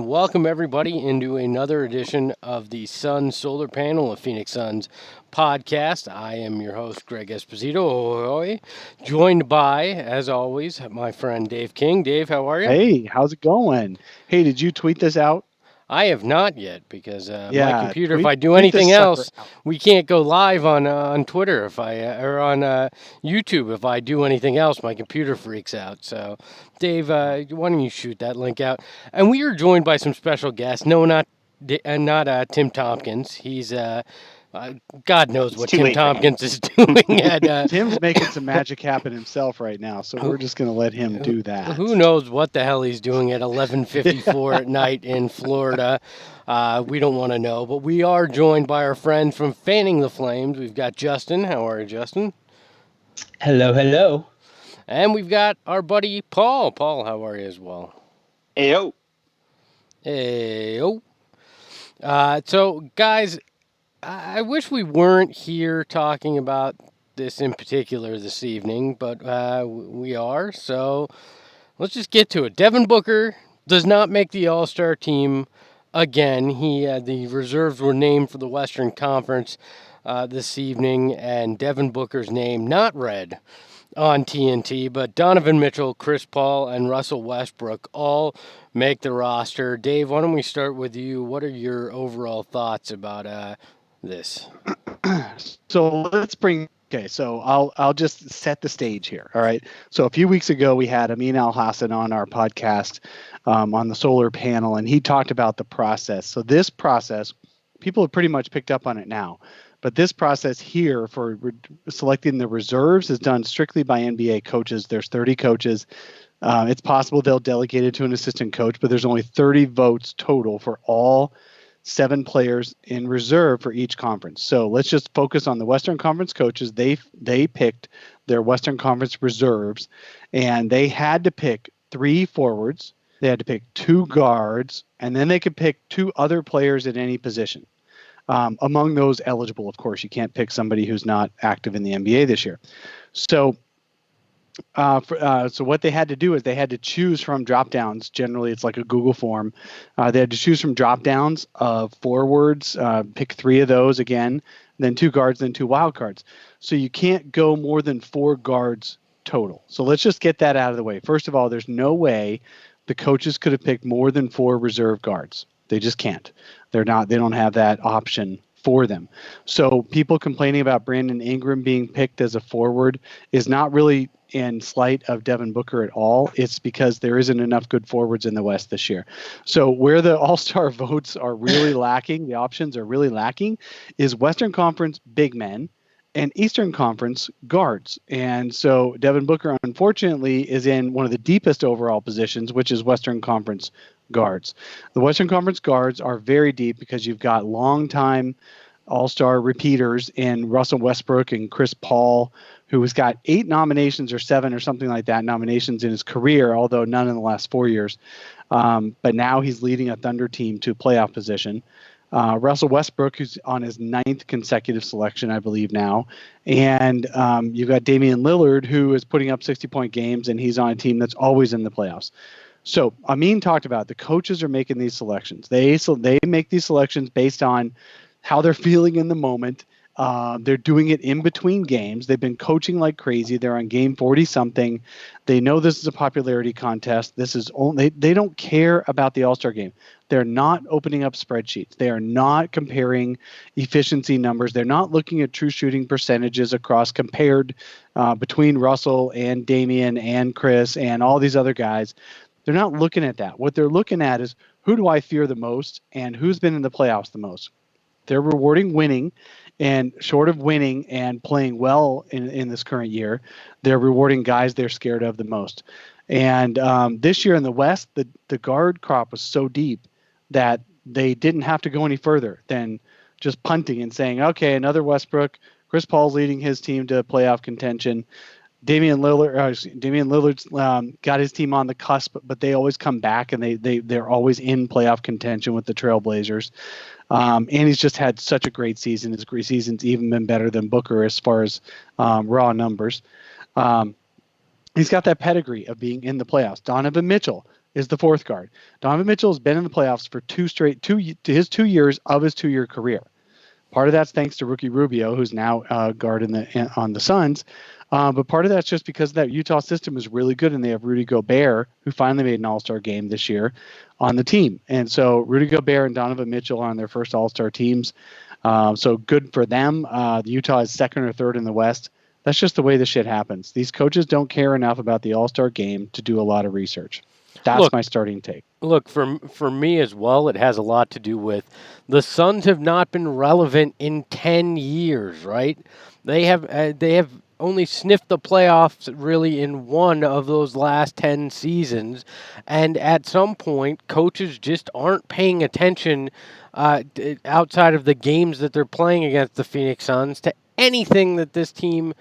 welcome everybody into another edition of the Sun Solar Panel of Phoenix Suns podcast. I am your host, Greg Esposito, joined by, as always, my friend Dave King. Dave, how are you? Hey, how's it going? Hey, did you tweet this out? I have not yet because my Yeah, computer. If tweet I do tweet this anything sucker else, out. we can't go live on Twitter. If I or on YouTube, if I do anything else, my computer freaks out. So, Dave, why don't you shoot that link out? And we are joined by some special guests. No, not Tim Tompkins. He's God knows It's what too Tim late for him. Tompkins is doing at. Tim's making some magic happen himself right now, so we're just going to let him do that. Who knows what the hell he's doing at 11:54 at night in Florida? We don't want to know, but we are joined by our friends from Fanning the Flames. We've got Justin. How are you, Justin? Hello, hello. And we've got our buddy Paul. Paul, how are you as well? Ayo. Hey, so, guys, I wish we weren't here talking about this in particular this evening, but we are. So let's just get to it. Devin Booker does not make the All-Star team again. The reserves were named for the Western Conference this evening, and Devin Booker's name not read on TNT, but Donovan Mitchell, Chris Paul, and Russell Westbrook all make the roster. Dave, why don't we start with you? What are your overall thoughts about this? So I'll just set the stage here. All right. So a few weeks ago, we had Amin Al Hassan on our podcast on the solar panel, and he talked about the process. So this process, people have pretty much picked up on it now. But this process here for selecting the reserves is done strictly by NBA coaches. There's 30 coaches. It's possible they'll delegate it to an assistant coach, but there's only 30 votes total for all 7 players in reserve for each conference. So let's just focus on the Western Conference coaches. They picked their Western Conference reserves, and they had to pick 3 forwards. They had to pick 2 guards, and then they could pick 2 other players at any position. Among those eligible, of course, you can't pick somebody who's not active in the NBA this year. So what they had to do is they had to choose from drop downs. Generally, it's like a Google form. They had to choose from drop downs of forwards, pick 3 of those again, then 2 guards, then 2 wild cards. So you can't go more than 4 guards total. So let's just get that out of the way. First of all, there's no way the coaches could have picked more than 4 reserve guards. They just can't. They don't have that option for them. So people complaining about Brandon Ingram being picked as a forward is not really in slight of Devin Booker at all. It's because there isn't enough good forwards in the West this year. So where the All-Star votes are really lacking, the options are really lacking, is Western Conference big men and Eastern Conference guards. And so Devin Booker, unfortunately, is in one of the deepest overall positions, which is Western Conference guards. The Western Conference guards are very deep because you've got longtime All-Star repeaters in Russell Westbrook and Chris Paul, who has got 8 nominations or 7 or something like that nominations in his career, although none in the last 4 years. But now he's leading a Thunder team to playoff position. Russell Westbrook, who's on his 9th consecutive selection, I believe now. And you've got Damian Lillard, who is putting up 60-point games, and he's on a team that's always in the playoffs. So Amin talked about the coaches are making these selections. They make these selections based on how they're feeling in the moment. They're doing it in between games. They've been coaching like crazy. They're on game 40-something. They know this is a popularity contest. This is only they don't care about the All-Star game. They're not opening up spreadsheets. They are not comparing efficiency numbers. They're not looking at true shooting percentages across compared between Russell and Damian and Chris and all these other guys. They're not looking at that. What they're looking at is who do I fear the most and who's been in the playoffs the most. They're rewarding winning, and short of winning and playing well in this current year, they're rewarding guys they're scared of the most. And this year in the West, the guard crop was so deep that they didn't have to go any further than just punting and saying, okay, another Westbrook. Chris Paul's leading his team to playoff contention. Damian Lillard's got his team on the cusp, but they always come back and they're always in playoff contention with the Trailblazers. And he's just had such a great season. His season's even been better than Booker as far as raw numbers. He's got that pedigree of being in the playoffs. Donovan Mitchell is the fourth guard. Donovan Mitchell has been in the playoffs for his 2 years of his 2-year career. Part of that's thanks to rookie Rubio, who's now guard on the Suns. But part of that's just because that Utah system is really good, and they have Rudy Gobert, who finally made an All-Star game this year, on the team. And so Rudy Gobert and Donovan Mitchell are on their first All-Star teams. So good for them. Utah is second or third in the West. That's just the way this shit happens. These coaches don't care enough about the All-Star game to do a lot of research. That's my starting take. Look, for me as well, it has a lot to do with the Suns have not been relevant in 10 years, right? They have only sniffed the playoffs really in one of those last 10 seasons, and at some point, coaches just aren't paying attention outside of the games that they're playing against the Phoenix Suns to anything that this team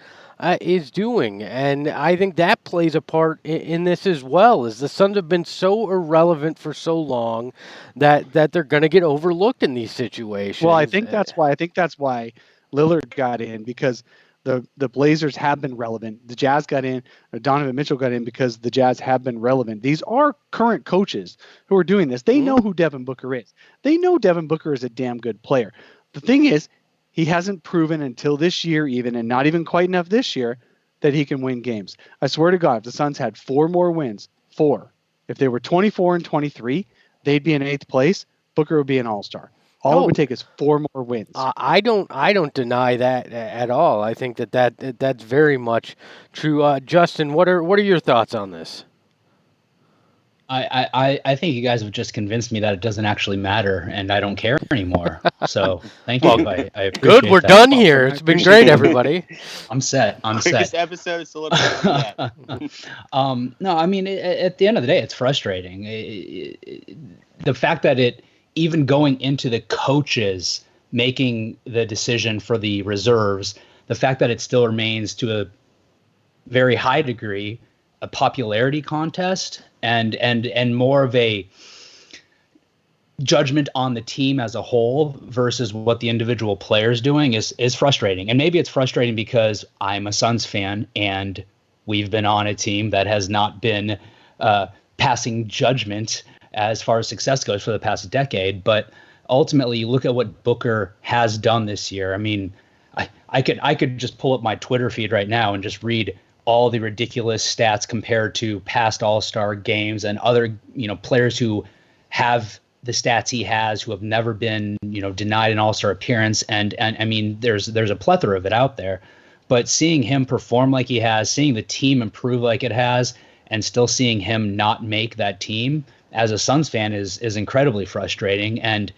is doing. And I think that plays a part in this as well, as the Suns have been so irrelevant for so long that they're going to get overlooked in these situations. Well, I think that's why Lillard got in, because the Blazers have been relevant. The Jazz got in, Donovan Mitchell got in because the Jazz have been relevant. These are current coaches who are doing this. They know who Devin Booker is. They know Devin Booker is a damn good player. The thing is, he hasn't proven until this year even, and not even quite enough this year, that he can win games. I swear to God, if the Suns had 4 more wins, 4, if they were 24 and 23, they'd be in 8th place. Booker would be an All-Star. All it would take is 4 more wins. I don't deny that at all. I think that's very much true. Justin, what are your thoughts on this? I think you guys have just convinced me that it doesn't actually matter, and I don't care anymore. So thank you. I appreciate good. We're that. done here. It's been great, everybody. I'm set. Quickest episode celebrity. No, I mean, at the end of the day, it's frustrating. The fact that it, even going into the coaches making the decision for the reserves, the fact that it still remains to a very high degree a popularity contest and more of a judgment on the team as a whole versus what the individual player's doing is frustrating. And maybe it's frustrating because I'm a Suns fan and we've been on a team that has not been passing judgment as far as success goes for the past decade. But ultimately, you look at what Booker has done this year. I mean, I could just pull up my Twitter feed right now and just read all the ridiculous stats compared to past All-Star games and other, players who have the stats he has, who have never been, denied an All-Star appearance. And I mean, there's a plethora of it out there, but seeing him perform like he has, seeing the team improve like it has, and still seeing him not make that team as a Suns fan is incredibly frustrating. And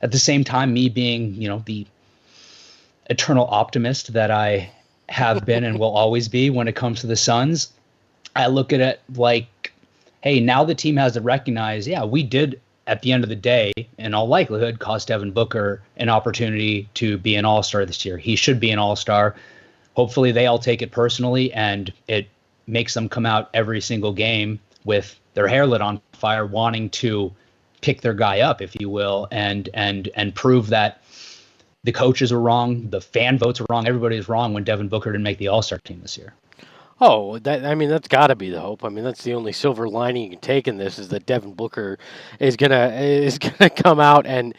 at the same time, me being, the eternal optimist that I have been and will always be when it comes to the Suns, I look at it like, hey, now the team has to recognize, yeah, we did at the end of the day, in all likelihood, cost Devin Booker an opportunity to be an All-Star this year. He should be an All-Star. Hopefully they all take it personally and it makes them come out every single game with their hair lit on fire, wanting to pick their guy up, if you will, and prove that the coaches were wrong, the fan votes were wrong, everybody's wrong when Devin Booker didn't make the All-Star team this year. Oh, that's got to be the hope. I mean, that's the only silver lining you can take in this, is that Devin Booker is gonna come out and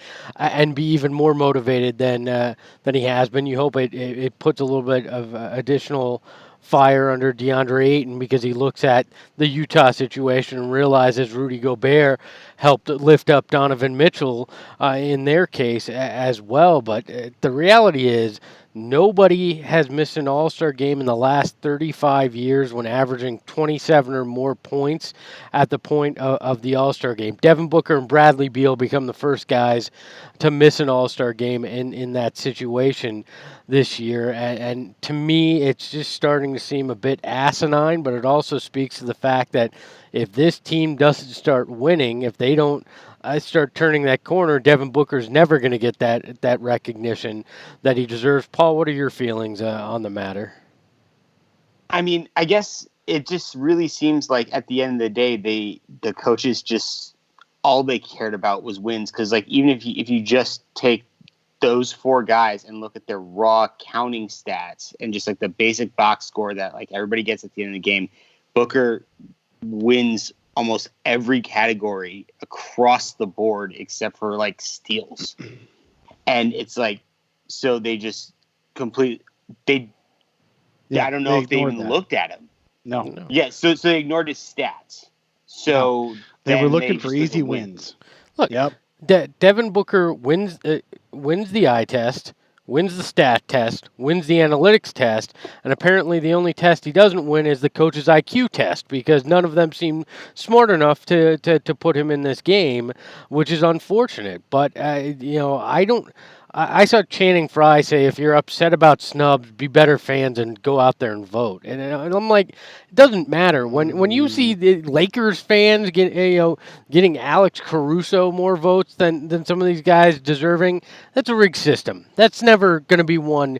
be even more motivated than he has been. You hope it puts a little bit of additional fire under DeAndre Ayton, because he looks at the Utah situation and realizes Rudy Gobert helped lift up Donovan Mitchell in their case as well. But the reality is, nobody has missed an All-Star game in the last 35 years when averaging 27 or more points at the point of the All-Star game. Devin Booker and Bradley Beal become the first guys to miss an All-Star game in that situation this year. And to me, it's just starting to seem a bit asinine, but it also speaks to the fact that if this team doesn't start winning, if they don't start turning that corner, Devin Booker's never going to get that recognition that he deserves. Paul, what are your feelings on the matter? I mean, I guess it just really seems like at the end of the day, the coaches just, all they cared about was wins. Because like, even if you just take those 4 guys and look at their raw counting stats and just like the basic box score that like everybody gets at the end of the game, Booker wins almost every category across the board except for like steals. And it's like, so they just I don't know if they even looked at him. No. Yeah, so they ignored his stats. So they were looking for easy wins. Look, Devin Booker wins the eye test, wins the stat test, wins the analytics test, and apparently the only test he doesn't win is the coach's IQ test because none of them seem smart enough to put him in this game, which is unfortunate. But I saw Channing Frye say, if you're upset about snubs, be better fans and go out there and vote. And I'm like, it doesn't matter. When you see the Lakers fans getting Alex Caruso more votes than some of these guys deserving, that's a rigged system. That's never going to be one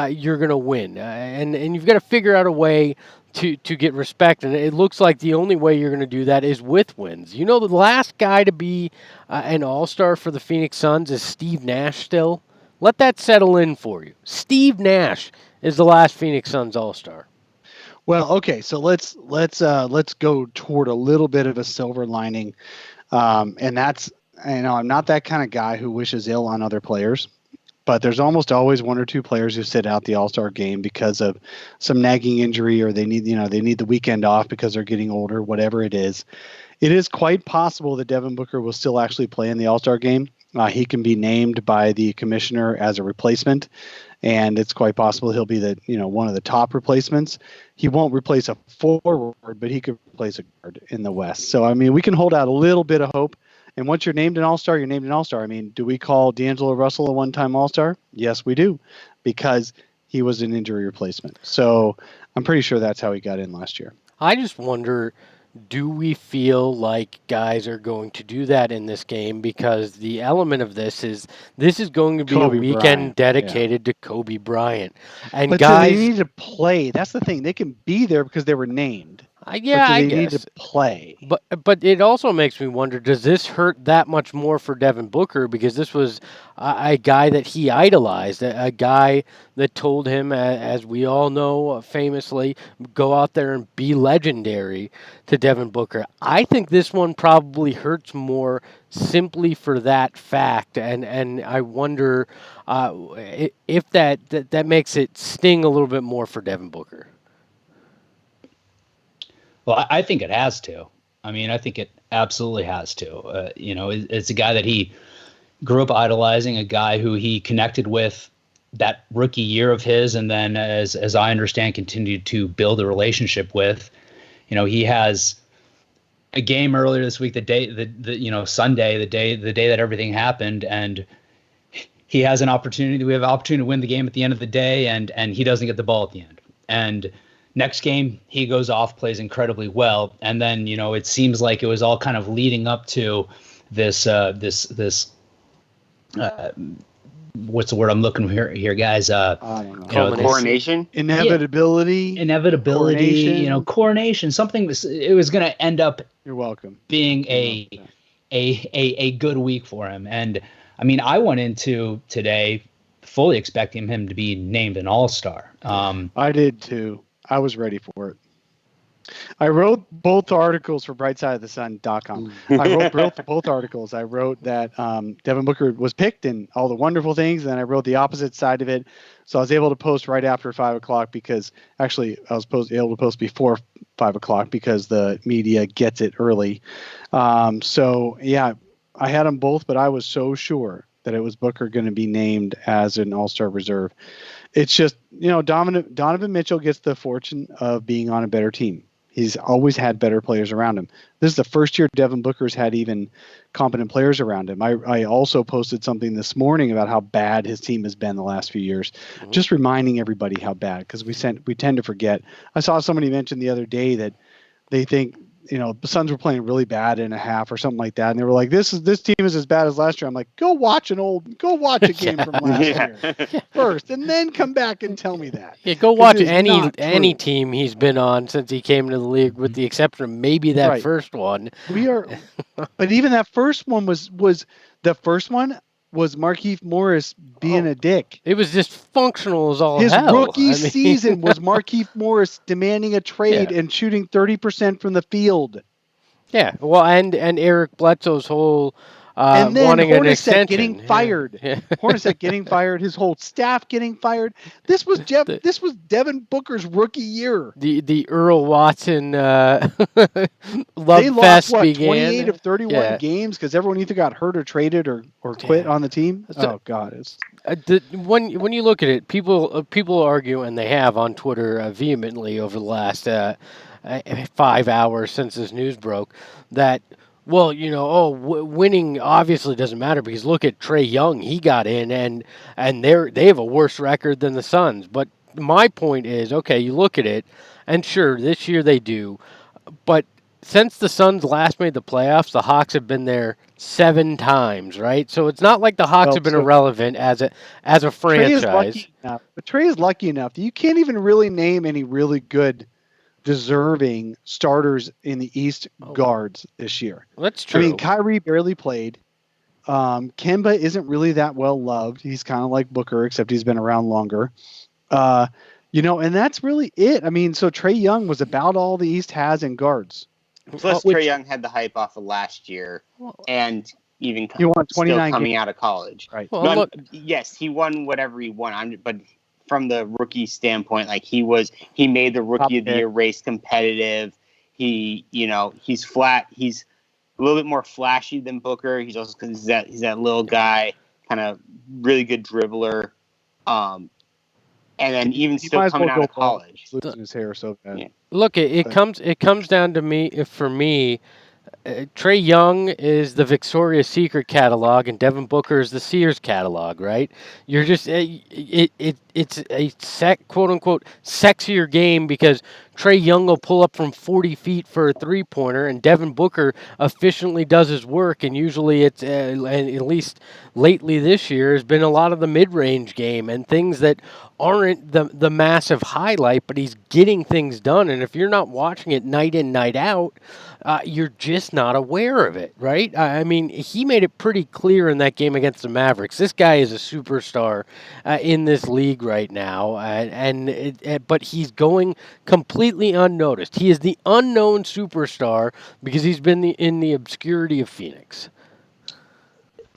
you're going to win. And you've got to figure out a way to get respect, and it looks like the only way you're going to do that is with wins. You know, the last guy to be an all-star for the Phoenix Suns is Steve Nash still. Let that settle in for you. Steve Nash is the last Phoenix Suns all-star. Well, okay, so let's go toward a little bit of a silver lining, and that's, I'm not that kind of guy who wishes ill on other players. But there's almost always one or two players who sit out the All-Star game because of some nagging injury, or they need the weekend off because they're getting older, whatever it is. It is quite possible that Devin Booker will still actually play in the All-Star game. He can be named by the commissioner as a replacement, and it's quite possible he'll be one of the top replacements. He won't replace a forward, but he could replace a guard in the West. So, I mean, we can hold out a little bit of hope. And once you're named an All-Star, you're named an All-Star. I mean, do we call D'Angelo Russell a one-time All-Star? Yes, we do, because he was an injury replacement. So I'm pretty sure that's how he got in last year. I just wonder, do we feel like guys are going to do that in this game? Because the element of this is going to be Kobe a weekend Bryant. Dedicated to Kobe Bryant. And but guys, so they need to play. That's the thing. They can be there because they were named. I guess. Need to play. But it also makes me wonder, does this hurt that much more for Devin Booker? Because this was a guy that he idolized, a guy that told him, as we all know famously, go out there and be legendary to Devin Booker. I think this one probably hurts more simply for that fact. And I wonder if that makes it sting a little bit more for Devin Booker. Well, I think it has to. I mean, I think it absolutely has to. It's a guy that he grew up idolizing, a guy who he connected with that rookie year of his, and then, as I understand, continued to build a relationship with. He has a game earlier this week, Sunday, the day that everything happened, and he has an opportunity. We have an opportunity to win the game at the end of the day, and he doesn't get the ball at the end. And next game, he goes off, plays incredibly well, and then it seems like it was all kind of leading up to this what's the word I'm looking for here, guys? Coronation, inevitability, coronation. Something. It was going to end up. You're welcome. Being a good week for him, and I mean, I went into today fully expecting him to be named an All-Star. I did too. I was ready for it. I wrote both articles for BrightSideOfTheSun.com. I wrote both articles. I wrote that Devin Booker was picked and all the wonderful things, and then I wrote the opposite side of it. So I was able to post right after 5 o'clock because actually I was able to post before 5 o'clock because the media gets it early. So, yeah, I had them both, but I was so sure that it was Booker going to be named as an All-Star reserve. It's just, Donovan Mitchell gets the fortune of being on a better team. He's always had better players around him. This is the first year Devin Booker's had even competent players around him. I also posted something this morning about how bad his team has been the last few years, just reminding everybody how bad, because we tend to forget. I saw somebody mention the other day that they think, the Suns were playing really bad in a half or something like that, and they were like, "This team is as bad as last year." I'm like, go watch a game from last year first, and then come back and tell me that. Yeah, go watch any team he's been on since he came into the league, with the exception of maybe that first one. But even that first one was the first one was Markieff Morris being a dick. It was dysfunctional as all hell. His rookie season was Markieff Morris demanding a trade and shooting 30% from the field. Yeah, well, and Eric Bledsoe's whole And then wanting an Hornacek extension. getting fired. Yeah. Hornacek getting fired. His whole staff getting fired. This was the, This was Devin Booker's rookie year. the Earl Watson love They lost fest began. 28 of 31 games because everyone either got hurt or traded or quit on the team. So, oh God, it's when you look at it, people argue, and they have on Twitter vehemently over the last 5 hours since this news broke, that well, winning obviously doesn't matter because look at Trey Young, he got in and they have a worse record than the Suns. But my point is, okay, you look at it, and sure, this year they do, but since the Suns last made the playoffs, the Hawks have been there 7 times, right? So it's not like the Hawks have been irrelevant as a franchise. Trey is lucky enough, but Trey is lucky enough that you can't even really name any really good, deserving starters in the East guards this year. That's true. I mean, Kyrie barely played. Kemba isn't really that well loved. He's kind of like Booker, except he's been around longer. And that's really it. I mean, so Trey Young was about all the East has in guards. Plus, Trey Young had the hype off of last year, and even he won 29 coming games. out of college. Right. Well, yes, he won whatever he won. But from the rookie standpoint, like he made the rookie of the year race competitive. He's flat. He's a little bit more flashy than Booker. He's also he's that little guy, kind of really good dribbler. And then even still coming out of college, losing his hair so bad. Yeah. Look, it comes down to me. For me, Trey Young is the Victoria's Secret catalog, and Devin Booker is the Sears catalog, right? You're just it's a quote unquote sexier game because Trey Young will pull up from 40 feet for a 3-pointer, and Devin Booker efficiently does his work, and usually it's at least lately this year has been a lot of the mid-range game and things that aren't the massive highlight, but he's getting things done, and if you're not watching it night in, night out, you're just not aware of it, right? I mean, he made it pretty clear in that game against the Mavericks. This guy is a superstar in this league right now, but he's going completely unnoticed. He is the unknown superstar because he's been in the obscurity of Phoenix.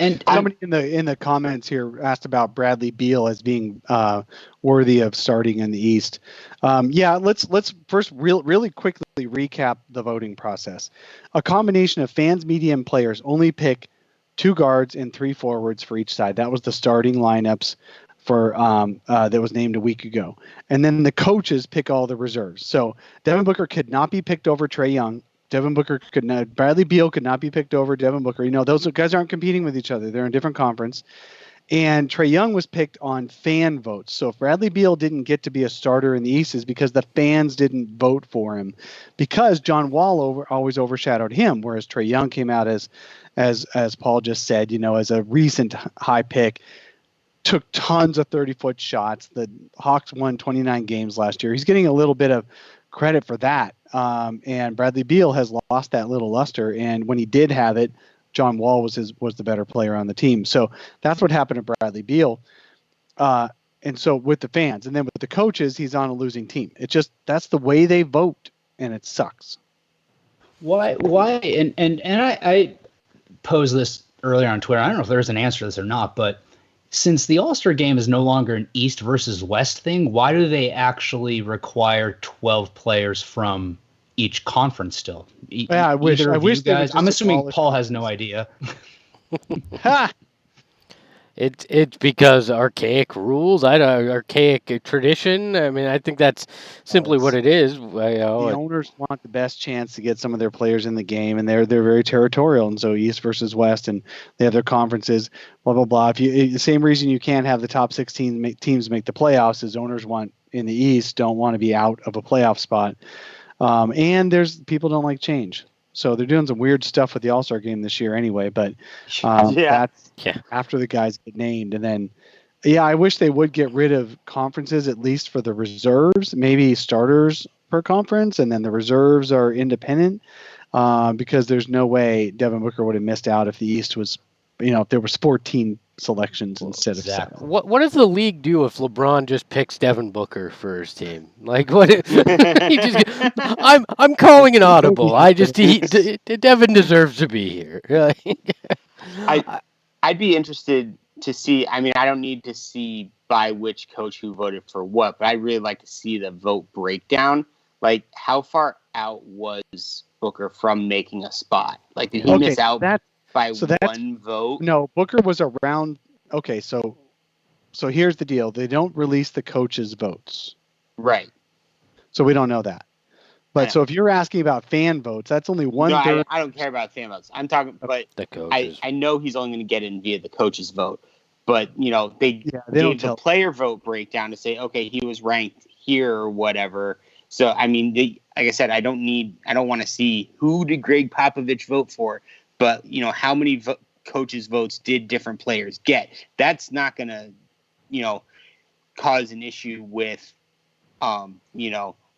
And somebody in the comments here asked about Bradley Beal as being worthy of starting in the East. Let's first really quickly recap the voting process. A combination of fans, media, and players only pick 2 guards and 3 forwards for each side. That was the starting lineups for that was named a week ago. And then the coaches pick all the reserves. So Devin Booker could not be picked over Trey Young. Bradley Beal could not be picked over Devin Booker. Those guys aren't competing with each other. They're in a different conference. And Trey Young was picked on fan votes. So if Bradley Beal didn't get to be a starter in the East is because the fans didn't vote for him, because John Wall always overshadowed him, whereas Trey Young came out as Paul just said, as a recent high pick, took tons of 30-foot shots. The Hawks won 29 games last year. He's getting a little bit of credit for that. And Bradley Beal has lost that little luster. And when he did have it, John Wall was the better player on the team. So that's what happened to Bradley Beal. And so with the fans, and then with the coaches, he's on a losing team. It's just that's the way they vote, and it sucks. Why? And I posed this earlier on Twitter. I don't know if there's an answer to this or not, but since the All-Star game is no longer an East versus West thing, why do they actually require 12 players from each conference still? I wish guys. I'm assuming Paul has no idea. It's because archaic rules, archaic tradition. I mean, I think that's simply what it is. The owners want the best chance to get some of their players in the game, and they're very territorial. And so East versus West, and they have their conferences. Blah blah blah. The same reason you can't have the top 16 teams make the playoffs is owners want in the East don't want to be out of a playoff spot, and there's people don't like change. So they're doing some weird stuff with the All-Star game this year anyway, but that's after the guys get named. And then, I wish they would get rid of conferences, at least for the reserves, maybe starters per conference, and then the reserves are independent, because there's no way Devin Booker would have missed out if the East was if there was 14 selections instead of 7. Exactly. What does the league do if LeBron just picks Devin Booker for his team? Like what? He just, I'm calling an audible. Devin deserves to be here. I'd be interested to see. I mean, I don't need to see by which coach who voted for what, but I'd really like to see the vote breakdown. Like, how far out was Booker from making a spot? Like, did he miss out by one vote? No, Booker was around. Okay, so here's the deal. They don't release the coaches' votes. Right. So we don't know that. But so if you're asking about fan votes, that's only one third. I don't care about fan votes. I'm talking, but the coaches. I know he's only going to get in via the coaches' vote. But they gave the player vote breakdown to say, okay, he was ranked here or whatever. So I mean, like I said, I don't want to see who did Greg Popovich vote for, but how many coaches' votes did different players get? That's not going to cause an issue with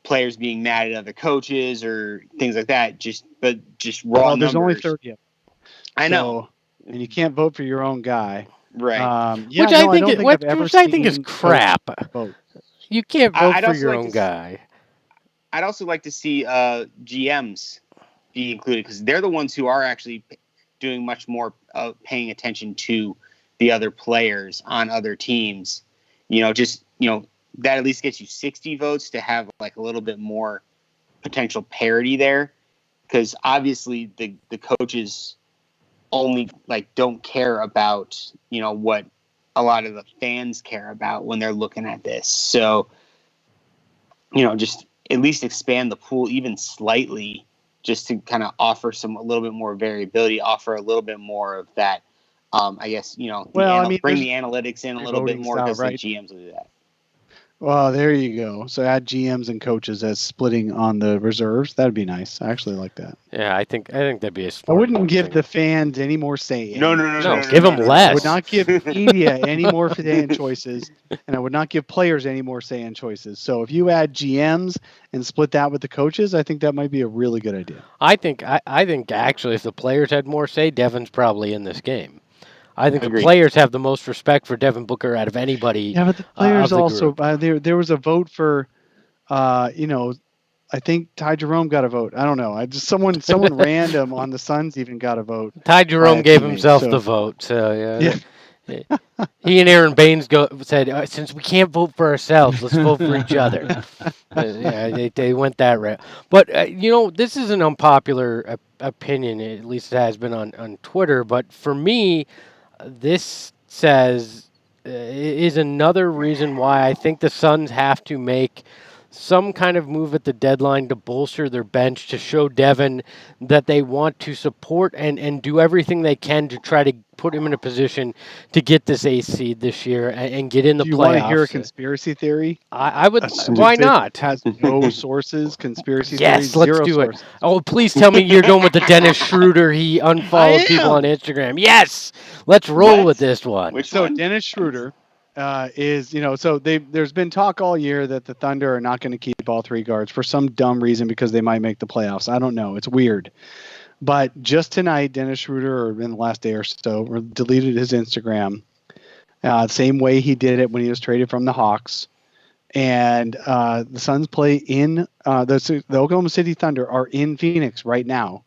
players being mad at other coaches or things like that. Just raw numbers. There's only 30. I know, and you can't vote for your own guy, right? Which I think is crap. You can't vote for your own guy. I'd also like to see GMs be included because they're the ones who are actually doing much more paying attention to the other players on other teams. That at least gets you 60 votes to have like a little bit more potential parity there. Because obviously the coaches only don't care about, what a lot of the fans care about when they're looking at this. So, just at least expand the pool even slightly just to kind of offer a little bit more variability, offer a little bit more of that. I guess, bring the analytics in a little bit more because the GMs will do that. Well, there you go. So add GMs and coaches as splitting on the reserves. That'd be nice. I actually like that. Yeah, I think that'd be a smart I wouldn't give thing. the fans any more say. No. Give them less. I would not give media any more say in choices, and I would not give players any more say in choices. So if you add GMs and split that with the coaches, I think that might be a really good idea. I think actually, if the players had more say, Devin's probably in this game. I think the players have the most respect for Devin Booker out of anybody. Yeah, but the players also there was a vote for, I think Ty Jerome got a vote. I don't know. Someone random on the Suns even got a vote. Ty Jerome gave himself the vote. So yeah. He and Aaron Baines said, since we can't vote for ourselves, let's vote for each other. They went that route. But this is an unpopular opinion. At least it has been on Twitter. But for me, this is another reason why I think the Suns have to make some kind of move at the deadline to bolster their bench to show Devin that they want to support and do everything they can to try to put him in a position to get this 8th seed this year and get in the playoffs. Do you want to hear a conspiracy theory? I would. Why not? Has no sources. Conspiracy theories. Yes, let's do sources. it. Oh, please tell me you're going with the Dennis Schroeder. He unfollowed people on Instagram. Yes, let's roll with this one. Dennis Schroeder is, there's been talk all year that the Thunder are not going to keep all 3 guards for some dumb reason because they might make the playoffs. I don't know. It's weird. But just tonight, Dennis Schroeder, or in the last day or so, deleted his Instagram. Same way he did it when he was traded from the Hawks. And the Suns play in the Oklahoma City Thunder are in Phoenix right now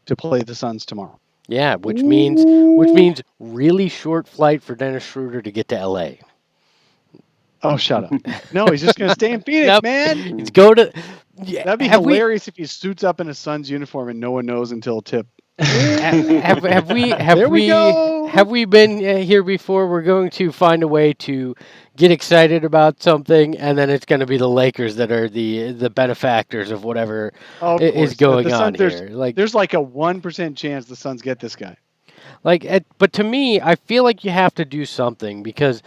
to play the Suns tomorrow. Yeah, which means really short flight for Dennis Schroeder to get to LA. Oh, shut up! No, he's just gonna stay in Phoenix, man. He's go to. Yeah, that'd be hilarious if he suits up in a Suns uniform and no one knows until tip. Have we been here before? We're going to find a way to get excited about something, and then it's going to be the Lakers that are the benefactors of whatever is going on here. There's like a 1% chance the Suns get this guy. But to me, I feel like you have to do something because.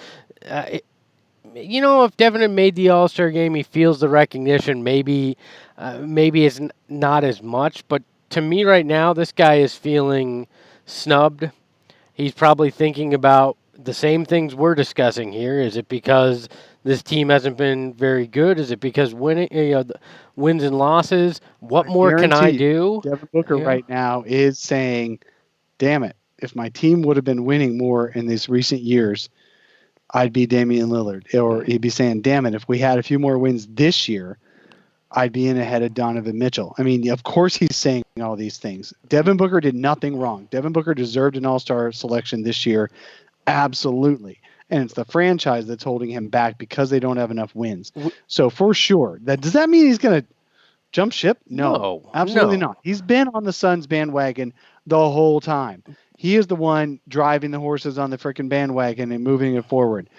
If Devin had made the All-Star game, he feels the recognition. Maybe it's not as much. But to me right now, this guy is feeling snubbed. He's probably thinking about the same things we're discussing here. Is it because this team hasn't been very good? Is it because wins and losses? What more can I do? Devin Booker right now is saying, damn it. if my team would have been winning more in these recent years, I'd be Damian Lillard. Or he'd be saying, damn it, if we had a few more wins this year, I'd be in ahead of Donovan Mitchell. I mean, of course he's saying all these things. Devin Booker did nothing wrong. Devin Booker deserved an all-star selection this year. Absolutely. And it's the franchise that's holding him back because they don't have enough wins. So for sure, does that mean he's going to jump ship? No, absolutely not. He's been on the Suns bandwagon the whole time. He is the one driving the horses on the freaking bandwagon and moving it forward.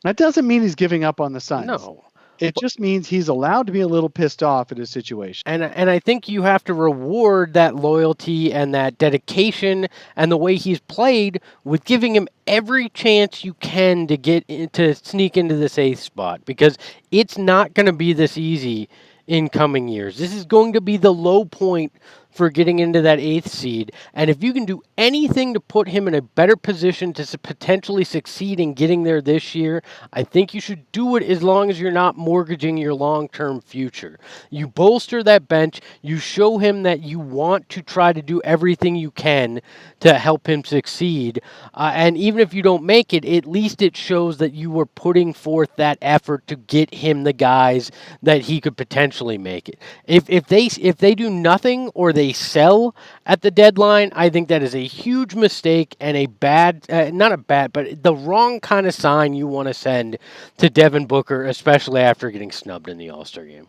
That doesn't mean he's giving up on the Suns. No. It just means he's allowed to be a little pissed off at his situation. And I think you have to reward that loyalty and that dedication and the way he's played with giving him every chance you can to sneak into this 8th spot, because it's not going to be this easy in coming years. This is going to be the low point for getting into that 8th seed. And if you can do anything to put him in a better position to potentially succeed in getting there this year, I think you should do it as long as you're not mortgaging your long-term future. You bolster that bench. You show him that you want to try to do everything you can to help him succeed. And even if you don't make it, at least it shows that you were putting forth that effort to get him the guys that he could potentially make it. If they do nothing or they sell at the deadline, I think that is a huge mistake and a bad, not a bad, but the wrong kind of sign you want to send to Devin Booker, especially after getting snubbed in the All-Star game.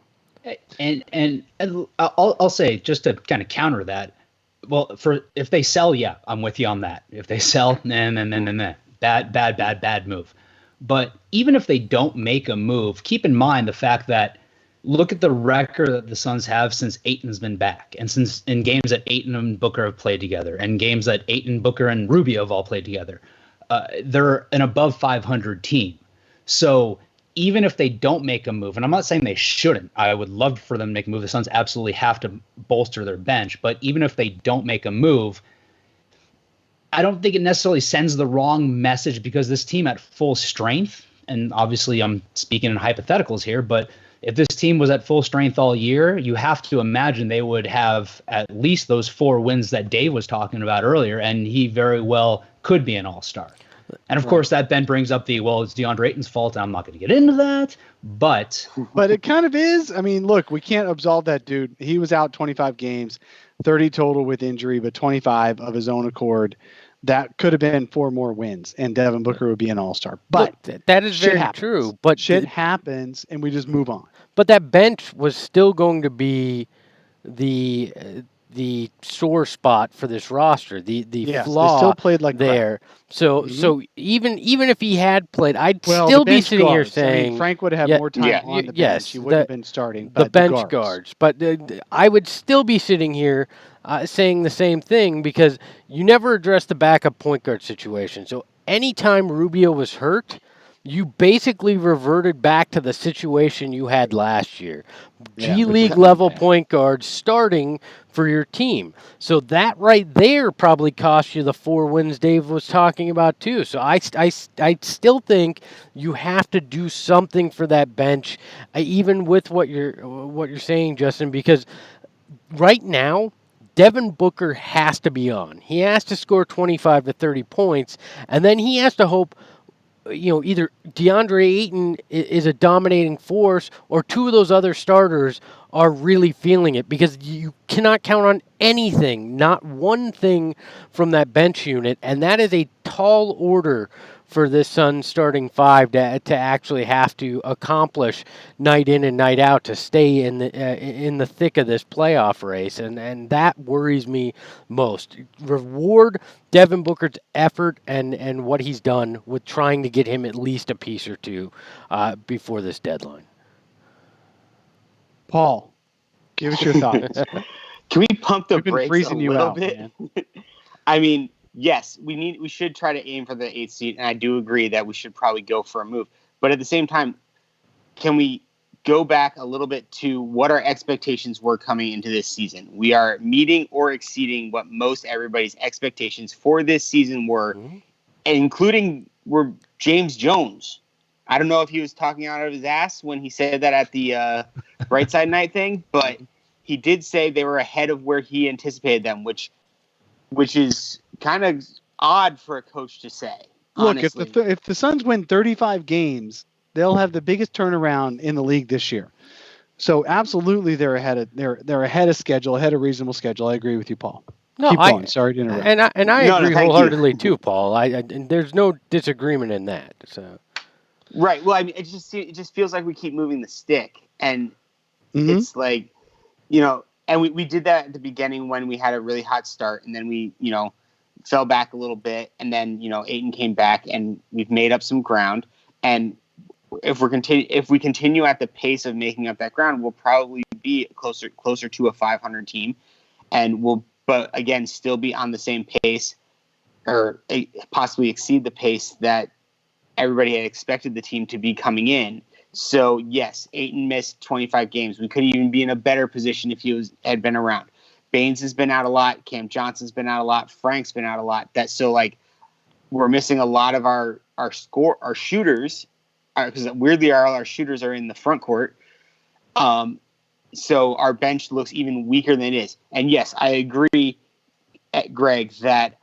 And I'll say, just to kind of counter that, well, if they sell, yeah, I'm with you on that. If they sell, nah. Bad move. But even if they don't make a move, keep in mind the fact that look at the record that the Suns have since Ayton's been back, and since in games that Ayton and Booker have played together, and games that Ayton, Booker, and Rubio have all played together. They're an above 500 team. So even if they don't make a move, and I'm not saying they shouldn't, I would love for them to make a move. The Suns absolutely have to bolster their bench. But even if they don't make a move, I don't think it necessarily sends the wrong message, because this team at full strength, and obviously I'm speaking in hypotheticals here, but if this team was at full strength all year, you have to imagine they would have at least those 4 wins that Dave was talking about earlier, and he very well could be an all-star. And of course, that then brings up it's DeAndre Ayton's fault. I'm not going to get into that, but it kind of is. I mean, look, we can't absolve that dude. He was out 25 games, 30 total with injury, but 25 of his own accord. That could have been 4 more wins, and Devin Booker would be an all-star. But that is very true. But shit happens, and we just move on. But that bench was still going to be the sore spot for this roster. The flaw they still played like there. Crap. So even if he had played, I'd still be sitting here saying, I mean, Frank would have had more time on the bench. He wouldn't have been starting. But the bench guards. But I would still be sitting here saying the same thing, because you never address the backup point guard situation. So anytime Rubio was hurt, you basically reverted back to the situation you had last year. G League level point guards starting for your team. So that right there probably cost you the 4 wins Dave was talking about too. So I still think you have to do something for that bench, even with what you're saying, Justin, because right now Devin Booker has to be on. He has to score 25 to 30 points, and then he has to hope either DeAndre Ayton is a dominating force, or 2 of those other starters are really feeling it, because you cannot count on anything, not one thing from that bench unit, and that is a tall order for this Suns starting 5 to actually have to accomplish night in and night out to stay in the thick of this playoff race, and that worries me most. Reward Devin Booker's effort and what he's done with trying to get him at least a piece or 2 before this deadline. Paul, give us your thoughts. Can we pump the brakes freezing a you little out, bit? Man. I mean, yes, we should try to aim for the 8th seed, and I do agree that we should probably go for a move. But at the same time, can we go back a little bit to what our expectations were coming into this season? We are meeting or exceeding what most everybody's expectations for this season were, including James Jones. I don't know if he was talking out of his ass when he said that at the Bright Side Night thing, but he did say they were ahead of where he anticipated them, which is kind of odd for a coach to say. Look, Honestly. if the Suns win 35 games, they'll have the biggest turnaround in the league this year. So absolutely, they're ahead of schedule, ahead of reasonable schedule. I agree with you, Paul. No, Keep going. Sorry to interrupt. And I No, agree thank you. wholeheartedly too, Paul. And there's no disagreement in that. So. Right. Well, I mean, it just feels like we keep moving the stick, and it's like, and we did that at the beginning when we had a really hot start, and then we, fell back a little bit, and then, Ayton came back, and we've made up some ground. And if we continue at the pace of making up that ground, we'll probably be closer to a 500 team, and but again, still be on the same pace, or possibly exceed the pace that everybody had expected the team to be coming in. So yes, Ayton missed 25 games. We could even be in a better position if he had been around. Baines has been out a lot. Cam Johnson's been out a lot. Frank's been out a lot. We're missing a lot of our shooters, because weirdly all our shooters are in the front court. So our bench looks even weaker than it is. And yes, I agree, Greg, that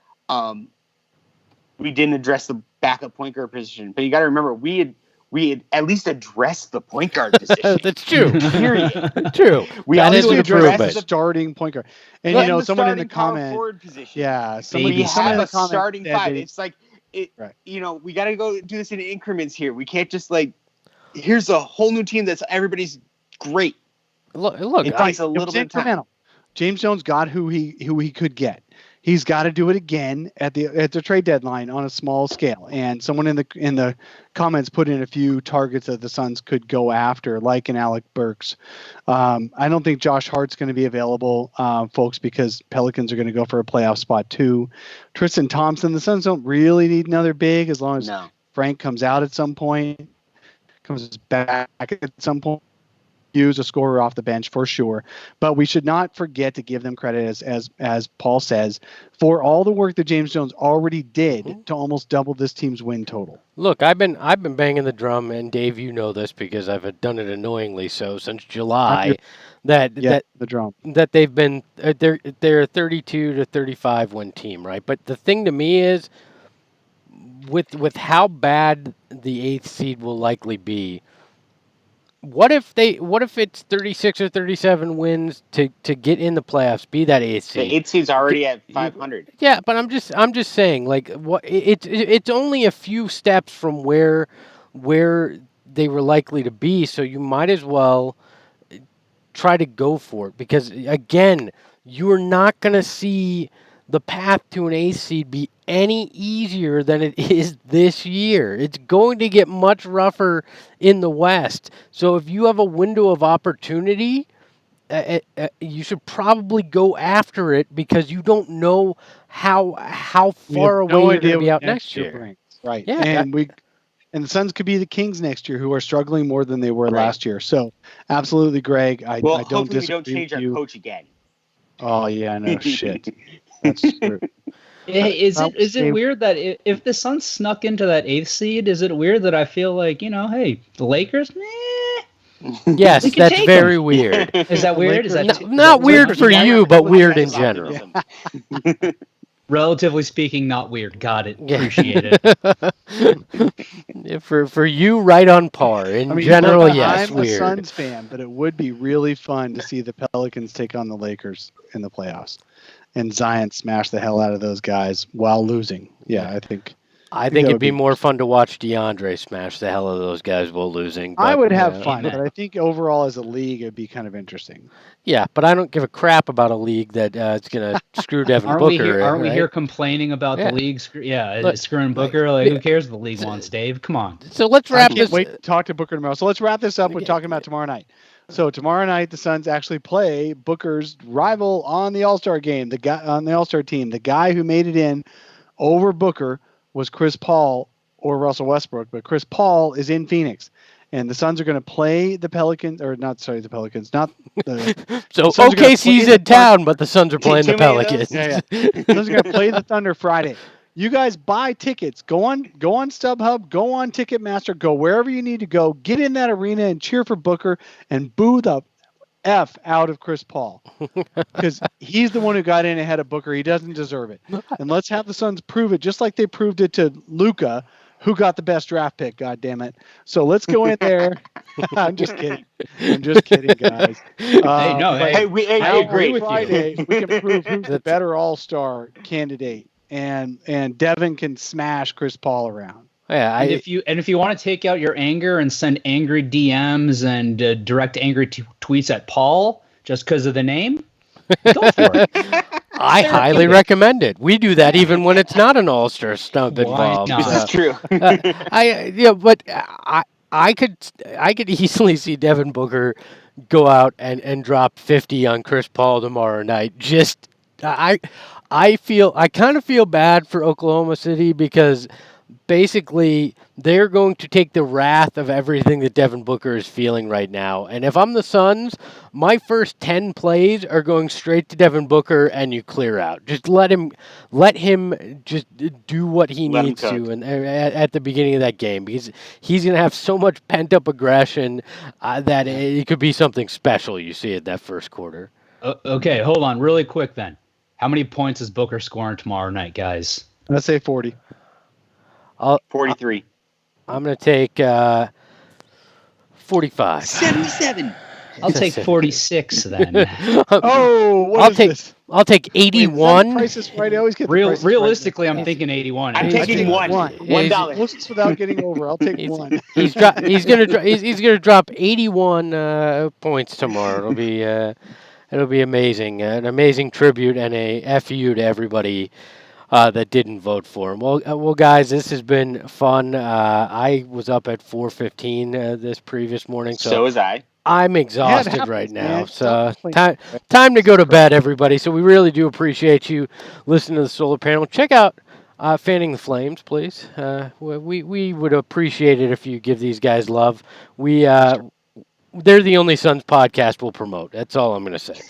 we didn't address the backup point guard position. But you got to remember, we had at least addressed the point guard position. That's true. Period. True. We That is also an addressed improvement. The starting point guard. And the someone in the starting power comment, forward position. yeah, We have a comment starting said five. that It's like right. We got to go do this in increments here. We can't just here's a whole new team that's everybody's great. Look, it takes a little bit of time. James Jones got who he could get. He's got to do it again at the trade deadline on a small scale. And someone in the comments put in a few targets that the Suns could go after, like an Alec Burks. I don't think Josh Hart's going to be available, folks, because Pelicans are going to go for a playoff spot too. Tristan Thompson, the Suns don't really need another big as long as Frank comes out at some point, comes back at some point. Use a scorer off the bench for sure, but we should not forget to give them credit, as Paul says, for all the work that James Jones already did to almost double this team's win total. Look, I've been banging the drum, and Dave, you know this because I've done it annoyingly so since July. The drum that they've been they're a 32 to 35 win team, right? But the thing to me is, with how bad the 8th seed will likely be. What if it's 36 or 37 wins to get in the playoffs, be that 8th seed? The 8th seed's already at 500. Yeah, but I'm just saying, it's only a few steps from where they were likely to be, so you might as well try to go for it, because again, you're not going to see the path to an 8th seed be any easier than it is this year. It's going to get much rougher in the West. So if you have a window of opportunity, you should probably go after it, because you don't know how far away you're going to be out next year. Brings. Right. Yeah. And the Suns could be the Kings next year, who are struggling more than they were last year. So absolutely, Greg. I don't hopefully disagree we don't change our coach again. Oh yeah, no shit. That's true. Is it weird that if the Suns snuck into that 8th seed, is it weird that I feel like, hey, the Lakers, yes, that's very weird. Is that weird? Is that not weird for you, but weird in general? Yeah. Relatively speaking, not weird. Got it. Appreciate it. For you, right on par. In general, yes, I'm weird. I'm a Suns fan, but it would be really fun to see the Pelicans take on the Lakers in the playoffs. And Zion smash the hell out of those guys while losing. Yeah, I think it'd be more fun to watch DeAndre smash the hell out of those guys while losing. But, I would have fun, but I think overall as a league, it'd be kind of interesting. Yeah, but I don't give a crap about a league that is going to screw Devin Booker. Aren't we here complaining about the league? Screwing Booker. Who cares if the league wants, Dave? Come on. So let's wrap this. Wait to talk to Booker tomorrow. So let's wrap this up with talking about tomorrow night. So tomorrow night, the Suns actually play Booker's rival on the All-Star game, the guy on the All-Star team. The guy who made it in over Booker was Chris Paul or Russell Westbrook, but Chris Paul is in Phoenix. And the Suns are going to play the Pelicans, or not, sorry, the Pelicans, not the... So OKC's in town, but the Suns are playing the Pelicans. Yeah. The Suns are going to play the Thunder Friday. You guys buy tickets. Go on StubHub. Go on Ticketmaster. Go wherever you need to go. Get in that arena and cheer for Booker and boo the F out of Chris Paul because he's the one who got in ahead of Booker. He doesn't deserve it. And let's have the Suns prove it, just like they proved it to Luka, who got the best draft pick. God damn it! So let's go in there. I'm just kidding. I'm just kidding, guys. I agree with Friday, you. we can prove who's the better All-Star candidate, and Devin can smash Chris Paul around. Yeah, if you want to take out your anger and send angry DMs and direct angry tweets at Paul just because of the name, go for it. I highly recommend it. We do that even when it's not an All-Star snub involved. Not? This is true. But I could easily see Devin Booker go out and drop 50 on Chris Paul tomorrow night. I kind of feel bad for Oklahoma City because basically they're going to take the wrath of everything that Devin Booker is feeling right now. And if I'm the Suns, my first 10 plays are going straight to Devin Booker and you clear out. Just let him just do what he needs to and at the beginning of that game, because he's going to have so much pent up aggression that it could be something special you see at that first quarter. Okay, hold on really quick then. How many points is Booker scoring tomorrow night, guys? Let's say 40. 43. I'm going to take 45. 77. I'll take 46 then. This? I'll take 81. Price is right. I always get realistically, I'm thinking 81. I'm taking $1. $1 without getting over. I'll take one. He's gonna drop 81 points tomorrow. It'll be amazing. An amazing tribute and a FU to everybody that didn't vote for him. Well, guys, this has been fun. I was up at 4:15 this previous morning, so was I. I'm exhausted right now. Man. So time to go to bed, everybody. So we really do appreciate you listening to the Solar Panel. Check out Fanning the Flames, please. We would appreciate it if you give these guys love. They're the only Suns podcast we'll promote. That's all I'm going to say.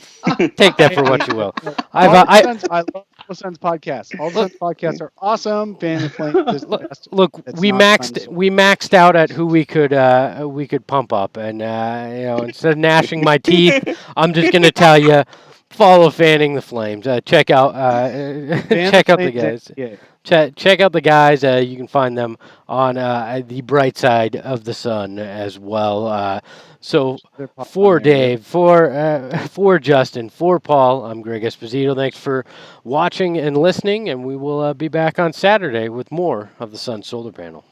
Take that for what you will. I love all the Suns podcasts. All the Suns podcasts are awesome. Fanning the Flames is the best. Look, we maxed out at who we could pump up, and instead of gnashing my teeth, I'm just going to tell you, follow Fanning the Flames. Check out the guys. Check out the guys. You can find them on the bright side of the sun as well. So for Dave, for Justin, for Paul, I'm Greg Esposito. Thanks for watching and listening, and we will be back on Saturday with more of the Sun Solar Panel.